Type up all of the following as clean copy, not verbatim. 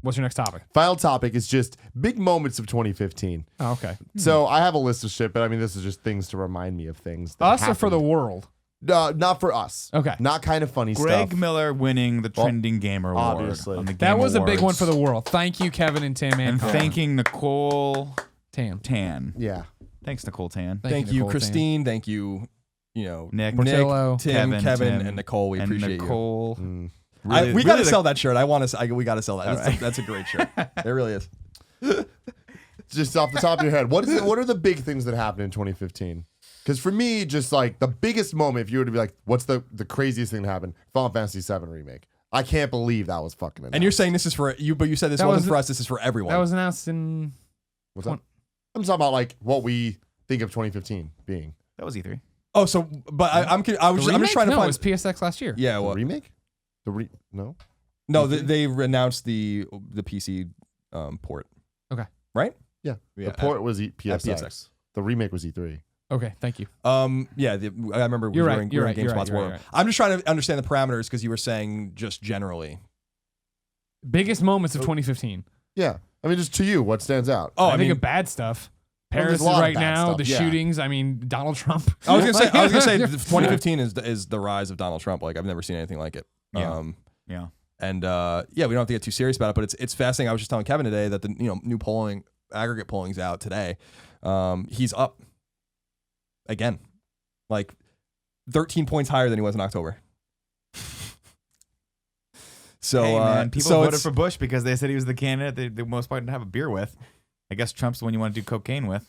What's your next topic? Final topic is just big moments of 2015. Oh, okay. So I have a list of shit, but I mean, this is just things to remind me of things. That Us happened. or for the world? Not for us. Okay. Not kind of funny Greg stuff. Miller winning the Trending Gamer Award. obviously. On the Game That was a big one Awards. for the world. Thank you, Kevin and Tim. And Colin. thanking Nicole Tam. Tan. Yeah. Thanks, Nicole Tan. Thank you, Nicole Christine. Thank you, Nick, Portillo. Tim, Kevin, Tim, and Nicole. We and appreciate Nicole. Mm. you. We got to sell that shirt. We got to sell that. All right. That's a great shirt. It really is. Just off the top of your head, what are the big things that happened in 2015? Because for me, just like the biggest moment, if you were to be like, what's the craziest thing that happened? Final Fantasy VII Remake. I can't believe that was fucking announced. And you're saying this is for you, but you said this That wasn't was- for us. This is for everyone. That was announced in. What's that? I'm talking about like what we think of 2015 being. That was E3. oh, so but I'm just trying to No, find. it was PSX last year. Yeah, The well, remake? No? no, they announced the PC port. Okay. Right? Yeah. Yeah, The port was PSX. PSX. The remake was E3. Okay, thank you. Yeah, I remember we You're were right, in you're right, you're GameSpot's right, you're world. right. I'm just trying to understand the parameters because you were saying just generally. Biggest moments of 2015. Yeah. I mean, just to you, what stands out? Oh, I I think mean, of bad stuff. Well, Paris there's is a lot of right bad now. stuff, The yeah. shootings. I mean, Donald Trump. I was gonna say 2015 is the rise of Donald Trump. Like I've never seen anything like it. Yeah. Yeah. And yeah, we don't have to get too serious about it, but it's fascinating. I was just telling Kevin today that the new polling, aggregate polling's out today. He's up again, like 13 points higher than he was in October. So Hey, man, people so voted it's- for Bush because they said he was the candidate they most likely to have a beer with. I guess Trump's the one you want to do cocaine with.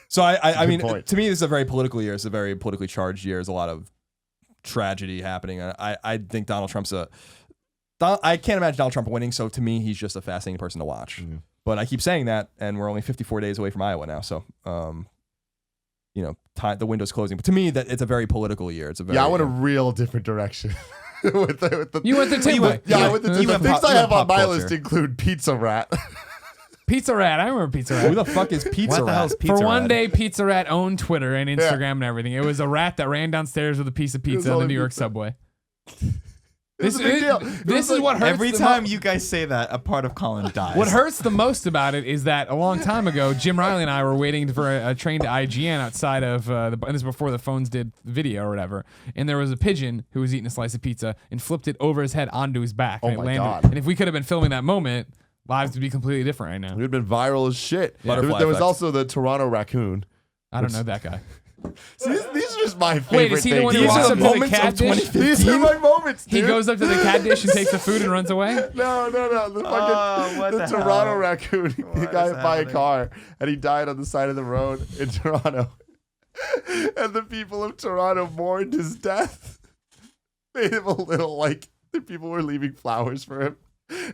So I Good mean, point. to me, this is a very political year. It's a very politically charged year. There's a lot of tragedy happening. I think Donald Trump's I can't imagine Donald Trump winning. So to me, he's just a fascinating person to watch. Mhm. But I keep saying that, and we're only 54 days away from Iowa now. So the window's closing. But to me, that it's a very political year. It's a very Yeah, I went a real different direction. with the, You went the Tim way. Yeah, I went the you went things pop- I you have went on my pop list culture. include Pizza Rat. Pizza Rat. I remember Pizza Who Rat. the fuck is Pizza What the Rat? hell's Pizza For one Rat? day, Pizza Rat owned Twitter and Instagram and everything. It was a rat that ran downstairs with a piece of pizza on the only New York pizza. subway. This is a big deal. This is what hurts. Every the time mo- you guys say that, a part of Colin dies. What hurts the most about it is that a long time ago, Jim Riley and I were waiting for a train to IGN outside of and this is before the phones did video or whatever. And there was a pigeon who was eating a slice of pizza and flipped it over his head onto his back. Oh and it my landed. God. And if we could have been filming that moment, lives would be completely different right It now. would have been viral as shit. Butterfly There was effect. also the Toronto raccoon. I don't know that guy. See, these are just my favorite Wait, is he the things. one who These walks are up the to the moments cat of dish? 2015. These are my moments, He dude. goes up to the cat dish and takes the food and runs away? No. The fucking what the the Toronto hell? raccoon. The What guy is hit by a happening? car and he died on the side of the road in Toronto. And the people of Toronto mourned his death. Made him a little the people were leaving flowers for him.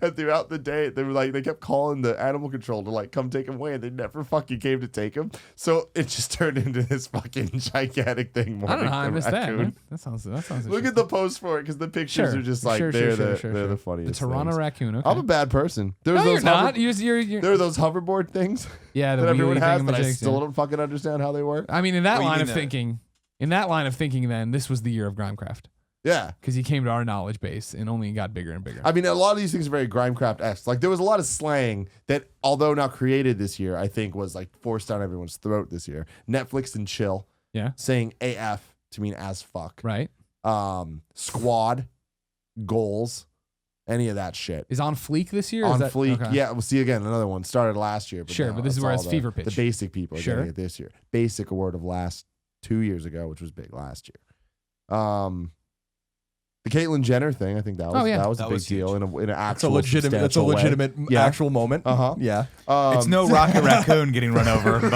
And throughout the day, they kept calling the animal control to come take him away, and they never fucking came to take him. So it just turned into this fucking gigantic thing. I don't know how I mourning the missed that. raccoon. Man. That sounds Look at the post for it because the pictures Sure. are just Sure, they're sure. the funniest. The Toronto things. raccoon. Okay. I'm a bad person. There was No, you're those not. You're there are those hoverboard things yeah, the that everyone wheelie has that I thingamajigs, still yeah. don't fucking understand how they work. I mean, in that Well, you line mean of the- thinking, then this was the year of Grimecraft Yeah. because he came to our knowledge base and only got bigger and bigger. I mean, a lot of these things are very Grimecraft-esque. Like, there was a lot of slang that, although not created this year, I think was, forced down everyone's throat this year. Netflix and chill. Yeah. Saying AF to mean as fuck. Right? Squad. Goals. Any of that shit. Is on fleek this year? On Is that, fleek. okay. Yeah, we'll see again. Another one started last year. But Sure, now but this is it's where all it's fever pitch. The basic people are Sure. getting it this year. Basic award of last 2 years ago, which was big last year. The Caitlyn Jenner thing, I think that was Oh, yeah. that was a That big was deal in an That's a actual legitimate. That's a substantial way. legitimate Yeah. actual moment. Uh-huh. Yeah. It's no Rocket Raccoon getting run over, but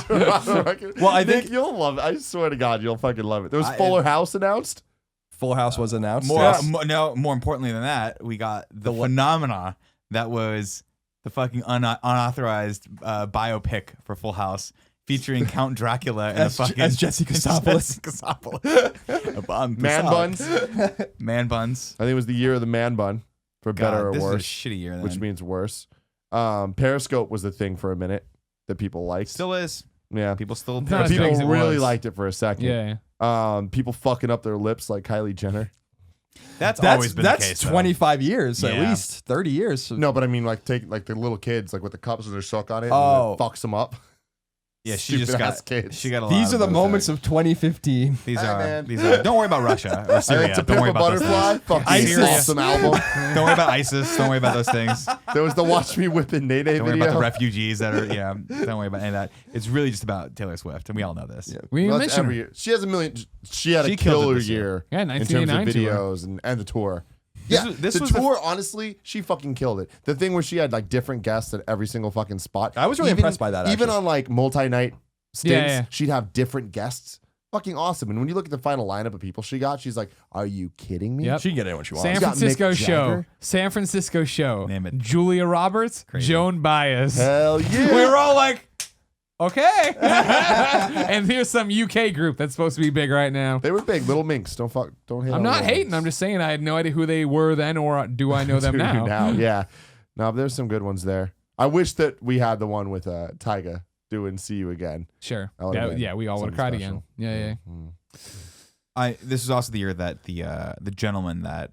Well, I think- Nick, you'll love it. I swear to God, you'll fucking love it. There was I- Fuller House announced. Full House was announced. more yes. more importantly than that, we got the phenomena that was the fucking unauthorized biopic for Full House featuring Count Dracula and As- the fucking as Jesse Kasopoulos. Man buns. Man buns. I think it was the year of the man bun, for God, better or this worse, is a shitty year. Then. which means worse. Periscope was the thing for a minute that people liked. still is. Yeah. People still. Not as big People as it really was. liked it for a second. Yeah. People fucking up their lips like Kylie Jenner. That's always been the case. That's though. 25 years at Yeah. least, 30 years. No, but I mean, like take like the little kids, like with the cups with their suck on it, Oh. and it fucks them up. Yeah, she just Stupid-ass got kids. She got a lot. These are the those moments of 2015. These Hey, are man. these are. Don't worry about Russia or I Syria. think To Don't worry Pimp a about those Butterfly, things. fucking ISIS. awesome album. Don't worry about ISIS. Don't worry about those things. There was the Watch Me Whippin' Nene Don't worry video. about the refugees that are. Yeah. Don't worry about any of that. It's really just about Taylor Swift, and we all know this. Yeah. We Well, didn't that's mention every her. year. She has a million. She had She a killed it killer this year. year Yeah, in terms of 1989 videos and the tour. This Yeah, was- this the was the- tour. Honestly, she fucking killed it. The thing where she had like different guests at every single fucking spot. I was really impressed by that, Even actually. on like multi-night stints, Yeah. she'd have different guests. Fucking awesome. And when you look at the final lineup of people she got, she's like, "Are you kidding me?" Yep. She can get anyone she wants. San got Francisco Mick show. Jagger. San Francisco show. Name it. Julia Roberts, Crazy. Joan Baez. Hell yeah. We were all like, okay. And here's some UK group that's supposed to be big right now. They were big, little minks. Don't hate. I'm on not them. hating. I'm just saying I had no idea who they were then, or do I know them Do now? yeah. No, but there's some good ones there. I wish that we had the one with Tyga doing "See You Again." Sure. That would've Yeah, been yeah, we all would have cried something again. special. Yeah, yeah. Mm. This is also the year that the gentleman that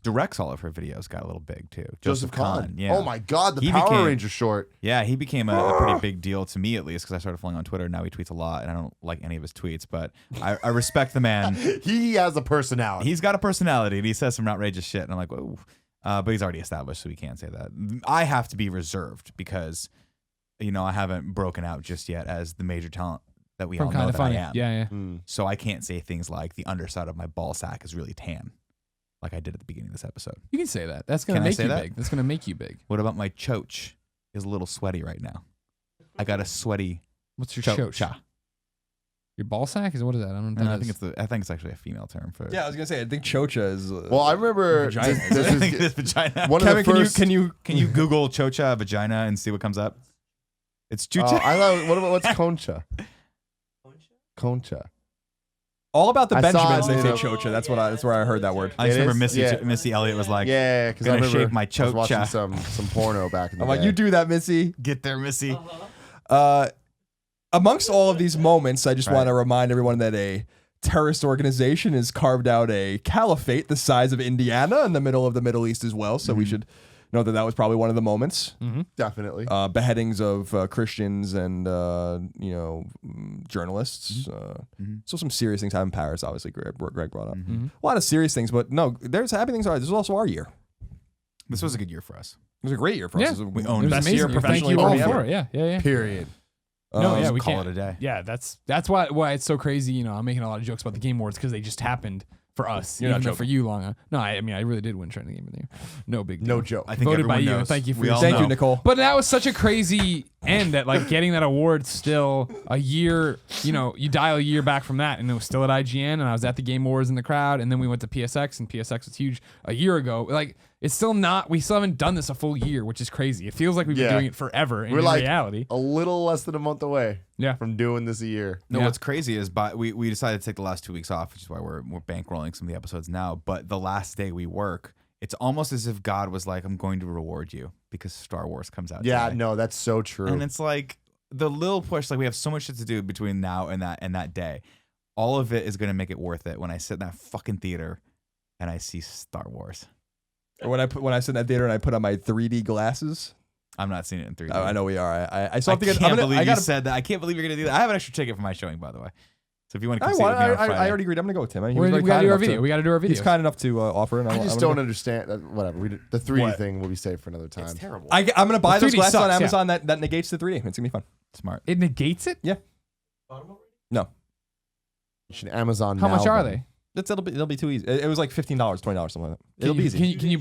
directs all of her videos got a little big too. Joseph Kahn. Yeah. Oh my God, the He Power became- Ranger short. Yeah, he became a pretty big deal to me, at least, because I started following on Twitter. Now he tweets a lot, and I don't like any of his tweets, but I respect the man. He has a personality. He's got a personality, and he says some outrageous shit, and I'm like, whoa. But he's already established, so we can't say that. I have to be reserved because, I haven't broken out just yet as the major talent that we From all know kind of that funny. I am. Yeah, yeah. Mm. So I can't say things like the underside of my ball sack is really tan, like I did at the beginning of this episode. You can say that. That's gonna Can I make say you that? big. That's gonna make you big. What about my choach? Is a little sweaty right now. I got a sweaty What's your chocha. choach? Your ball sack is what is that? I don't know. What I that think is. I think it's actually a female term for. Yeah, I was gonna say I think chocha is. Well, I remember Vagina. this I think is it's vagina. one Kevin, of the first. can you Can you Google chocha vagina and see what comes up? It's chucha. I thought. What's concha? Concha. all about the I saw Benjamins? it, They say you know. chocha. That's where I heard that word. I just It remember is? Missy Yeah. Missy Elliott was like, Yeah, because I gonna remember shave my I was watching chocha. some porno back in the I'm like, day. you do that, Missy. "Get there, Missy." Amongst all of these moments, I just Right. want to remind everyone that a terrorist organization has carved out a caliphate the size of Indiana in the middle of the Middle East as well. So we should know that was probably one of the moments. Definitely. Beheadings of Christians and journalists. So some serious things happen in Paris. Obviously, Greg brought up a lot of serious things, but no, there's happy things. This is also our year. This was a good year for us. It was a great year for Yeah. us. We It owned was best amazing. year Thank professionally you all ever. for it. Yeah, yeah, yeah. Period. No, yeah, we call can't. it a day. Yeah, that's why it's so crazy. I'm making a lot of jokes about the Game Awards because they just happened for us. You're not even though joking. for you, long. No, I mean I really did win Trending Game of the Year. No big deal. No joke. I think Voted by everyone you, knows. and thank you for We your all Thank know. you, Nicole. But that was such a crazy end that like getting that award still a year, you dial a year back from that and it was still at IGN and I was at the Game Awards in the crowd and then we went to PSX and PSX was huge a year ago. Like it's still not, we still haven't done this a full year, which is crazy. It feels like we've been Yeah. doing it forever and We're in like reality. a little less than a month away Yeah. from doing this a year. No, Yeah. what's crazy is we decided to take the last 2 weeks off, which is why we're bankrolling some of the episodes now. But the last day we work, it's almost as if God was like, "I'm going to reward you because Star Wars comes out." Yeah, today." no, that's so true. And it's like the little push. Like we have so much shit to do between now and that day. All of it is going to make it worth it when I sit in that fucking theater and I see Star Wars. Or when I sit in that theater and I put on my 3D glasses. I'm not seeing it in 3D. I know we are. I still I have to get. can't I'm gonna, believe I you gotta, said that. I can't believe you're going to do that. I have an extra ticket for my showing, by the way. So if you want to I, come see it with me on I Friday. already agreed. I'm gonna go with Tim. He We was very gotta kind do our enough to- video. We gotta do our video. He's kind enough to offer, and I I'm just gonna don't go. understand. Whatever. The 3D What? thing will be saved for another time. It's terrible. I'm gonna buy The those 3D glasses on sucks, yeah. Amazon. That negates the 3D. It's gonna be fun. Smart. It negates it? Yeah. No, You should Amazon. How now much are them. they? it'll be too easy. It was like $15, $20, something like that. It'll be easy. Can you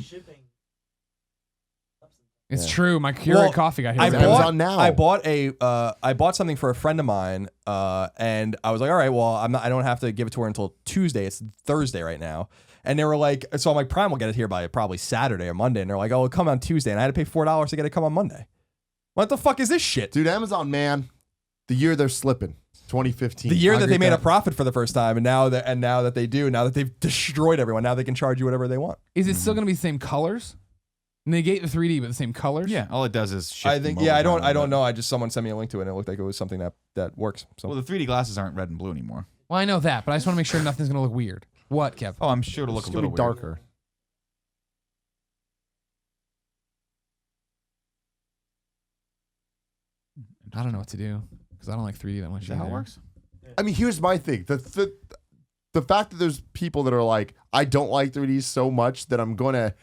It's Yeah. true. My Keurig Well, coffee got hit. I with Amazon that. now. I bought something for a friend of mine, and I was like, all right, well, I don't have to give it to her until Tuesday. It's Thursday right now. And they were like, so I'm like, Prime will get it here by probably Saturday or Monday. And they're like, oh, it'll come on Tuesday. And I had to pay $4 to get it come on Monday. What the fuck is this shit? Dude, Amazon, man, the year they're slipping, 2015. The year I that agree they made a with profit for the first time, and now that they've destroyed everyone, now they can charge you whatever they want. Is it still gonna be the same colors? Negate the 3D, but the same colors? Yeah, all it does is shift. I think, them yeah, over I don't time. know. Someone sent me a link to it, and it looked like it was something that works. So Well, the 3D glasses aren't red and blue anymore. Well, I know that, but I just want to make sure nothing's gonna look weird. What, Kev? Oh, I'm sure it'll look It's a gonna little be weird. darker. I don't know what to do because I don't like 3D that much. Is that how it either. works? I mean, here's my thing. The fact that there's people that are like, I don't like 3D so much that I'm going to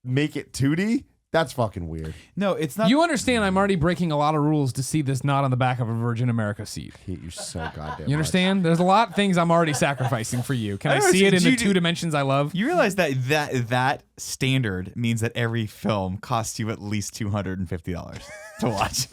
make it 2D, that's fucking weird. No, it's not. You understand I'm already breaking a lot of rules to see this not on the back of a Virgin America seat. I hate you so goddamn You understand? There's a lot of things I'm already sacrificing for you. Can I see it in the 2 dimensions I love? You realize that standard means that every film costs you at least $250 to watch.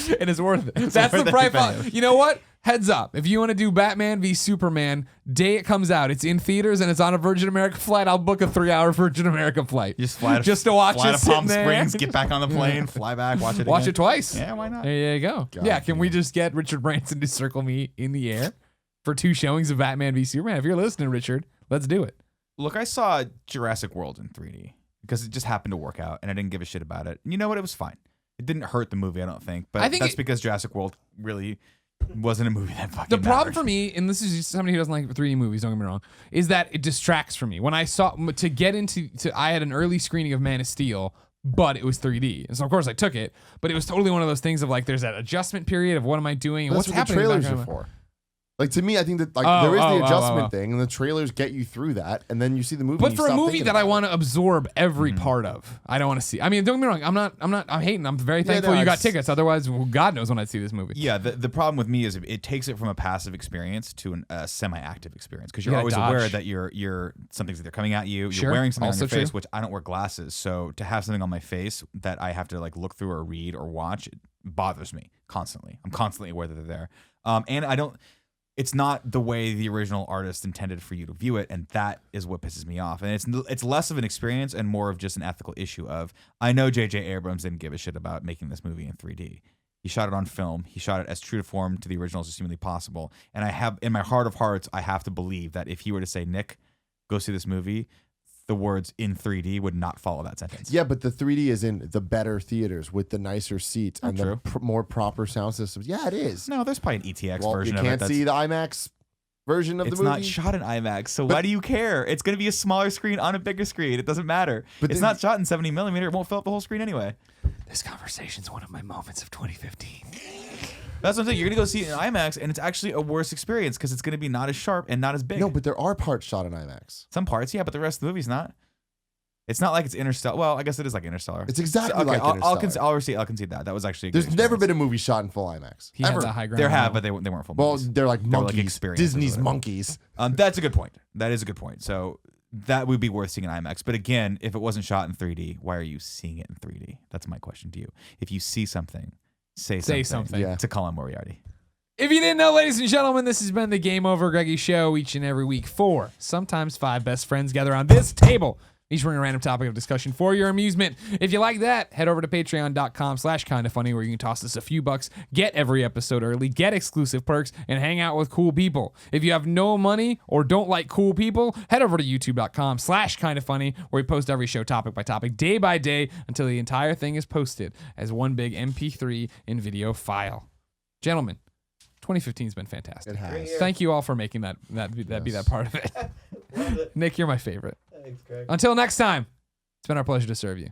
It is worth it. That's the worth price. every You know what? Heads up. If you want to do Batman v Superman, day it comes out, it's in theaters and it's on a Virgin America flight, I'll book a 3-hour Virgin America flight. Just fly to watch fly it to Palm sitting there. Springs, get back on the plane, fly back, watch it. Watch again. it twice. Yeah, why not? There you go. God yeah, can we just get Richard Branson to circle me in the air for 2 showings of Batman v Superman? If you're listening, Richard, let's do it. Look, I saw Jurassic World in 3D because it just happened to work out, and I didn't give a shit about it. And you know what? It was fine. It didn't hurt the movie, I don't think. But I think that's because Jurassic World really wasn't a movie that fucking The problem mattered. for me, and this is just somebody who doesn't like 3D movies, don't get me wrong, is that it distracts from me. When I saw, to get into, I had an early screening of Man of Steel, but it was 3D. And so, of course, I took it, but it was totally one of those things of like, there's that adjustment period of what am I doing and That's what's what the happening. in the trailers are background. for. Like, to me, I think that there is the adjustment thing, and the trailers get you through that, and then you see the movie. But and you for a stop movie thinking that I about want to absorb every part of, I don't want to see. I mean, don't get me wrong. I'm hating. I'm very thankful no, you got it's- tickets. Otherwise, well, God knows when I'd see this movie. Yeah, the problem with me is it takes it from a passive experience to a semi-active experience because You you're gotta always aware dodge. that you're something's either coming at you, Sure, you're wearing something on also your face, true. which I don't wear glasses, so to have something on my face that I have to like look through or read or watch it bothers me constantly. I'm constantly aware that they're there, and I don't. It's not the way the original artist intended for you to view it, and that is what pisses me off. And it's less of an experience and more of just an ethical issue of, I know J.J. Abrams didn't give a shit about making this movie in 3D. He shot it on film. He shot it as true to form to the originals as humanly possible. And I have, in my heart of hearts, I have to believe that if he were to say, Nick, go see this movie, the words in 3D would not follow that sentence. Yeah, but the 3D is in the better theaters with the nicer seats and true. the more proper sound systems. Yeah, it is. No, there's probably an ETX Well, you version of it. can't see the IMAX version of the It's movie. not shot in IMAX, so why do you care? It's going to be a smaller screen on a bigger screen. It doesn't matter. But It's then- not shot in 70 millimeter. It won't fill up the whole screen anyway. This conversation's one of my moments of 2015. That's what I'm saying. You're going to go see it in IMAX, and it's actually a worse experience because it's going to be not as sharp and not as big. No, but there are parts shot in IMAX. Some parts, yeah, but the rest of the movie's not. It's not like it's Interstellar. Well, I guess it is like Interstellar. It's exactly okay, like I'll Interstellar. concede that. That was actually a good There's never experience. been a movie shot in full IMAX. He had Ever. that high ground. There have, level. but they weren't full Well, movies. they're like They were like monkeys. experiences or Disney's whatever. monkeys. That's a good point. That is a good point. So that would be worth seeing in IMAX. But again, if it wasn't shot in 3D, why are you seeing it in 3D? That's my question to you. If you see something, say something. Yeah. To Colin Moriarty. If you didn't know, ladies and gentlemen, this has been the Game Over Greggy Show. Each and every week, 4, sometimes 5 best friends gather on this table, each bring a random topic of discussion for your amusement. If you like that, head over to patreon.com/kindafunny where you can toss us a few bucks, get every episode early, get exclusive perks, and hang out with cool people. If you have no money or don't like cool people, head over to youtube.com/kindafunny where we post every show topic by topic, day by day, until the entire thing is posted as one big MP3 in video file. Gentlemen, 2015 has been fantastic. It has. Thank you all for making that be that part of it. Nick, you're my favorite. Thanks, Greg. Until next time, it's been our pleasure to serve you.